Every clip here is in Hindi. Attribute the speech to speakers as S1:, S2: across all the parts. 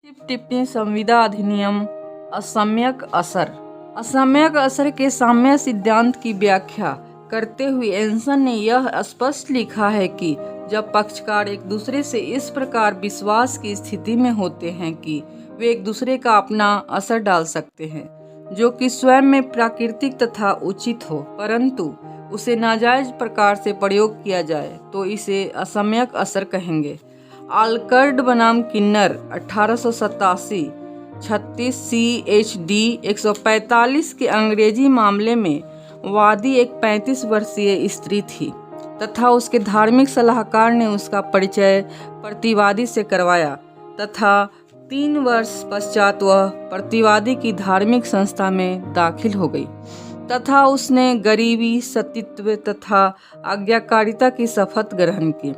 S1: टिप्पणी संविदा अधिनियम असम्यक असर। असम्यक असर के साम्य सिद्धांत की व्याख्या करते हुए एंसन ने यह स्पष्ट लिखा है कि जब पक्षकार एक दूसरे से इस प्रकार विश्वास की स्थिति में होते हैं कि वे एक दूसरे का अपना असर डाल सकते हैं जो कि स्वयं में प्राकृतिक तथा उचित हो, परंतु उसे नाजायज प्रकार से प्रयोग किया जाए तो इसे असम्यक असर कहेंगे। आलकर्ड बनाम किन्नर 1887 36 CHD 145 के अंग्रेजी मामले में वादी एक 35 वर्षीय स्त्री थी तथा उसके धार्मिक सलाहकार ने उसका परिचय प्रतिवादी से करवाया तथा 3 वर्ष पश्चात वह प्रतिवादी की धार्मिक संस्था में दाखिल हो गई तथा उसने गरीबी, सतीत्व तथा आज्ञाकारिता की शपथ ग्रहण की।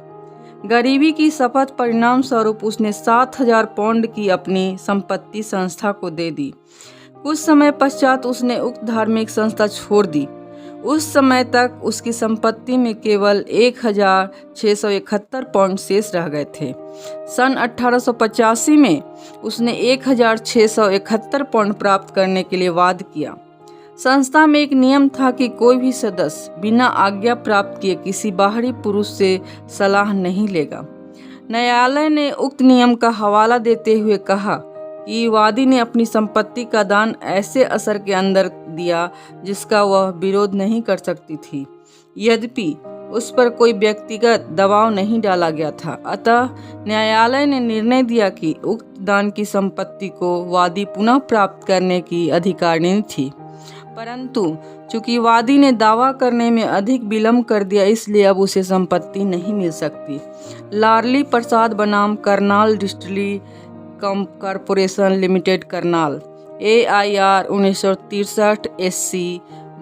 S1: गरीबी की शपथ परिणाम स्वरूप उसने 7,000 पाउंड की अपनी संपत्ति संस्था को दे दी। कुछ समय पश्चात उसने उक्त धार्मिक संस्था छोड़ दी। उस समय तक उसकी संपत्ति में केवल 1,671 पाउंड शेष रह गए थे। सन 1885 में उसने 1,671 पाउंड प्राप्त करने के लिए वाद किया। संस्था में एक नियम था कि कोई भी सदस्य बिना आज्ञा प्राप्त किए किसी बाहरी पुरुष से सलाह नहीं लेगा। न्यायालय ने उक्त नियम का हवाला देते हुए कहा कि वादी ने अपनी संपत्ति का दान ऐसे असर के अंदर दिया जिसका वह विरोध नहीं कर सकती थी, यद्यपि उस पर कोई व्यक्तिगत दबाव नहीं डाला गया था। अतः न्यायालय ने निर्णय दिया कि उक्त दान की संपत्ति को वादी पुनः प्राप्त करने की अधिकारिणी थी, परंतु चूंकि वादी ने दावा करने में अधिक विलंब कर दिया इसलिए अब उसे संपत्ति नहीं मिल सकती। लारली प्रसाद बनाम Karnal distillery corporation limited Karnal AIR 1963 SC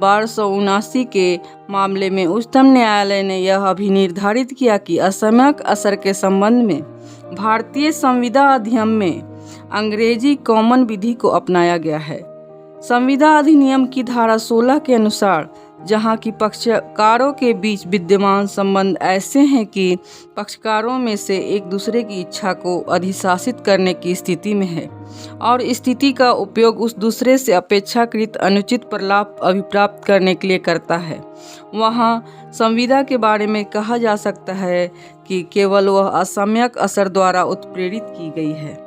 S1: 1279 के मामले में उच्चतम न्यायालय ने यह अभी निर्धारित किया कि असम्यक असर के संबंध में भारतीय संविदा अधिनियम में अंग्रेजी कॉमन विधि को अपनाया गया है। संविदा अधिनियम की धारा 16 के अनुसार जहां की पक्षकारों के बीच विद्यमान संबंध ऐसे हैं कि पक्षकारों में से एक दूसरे की इच्छा को अधिशासित करने की स्थिति में है और स्थिति का उपयोग उस दूसरे से अपेक्षाकृत अनुचित प्रलाभ अभिप्राप्त करने के लिए करता है, वहां संविदा के बारे में कहा जा सकता है कि केवल वह असम्यक असर द्वारा उत्प्रेरित की गई है।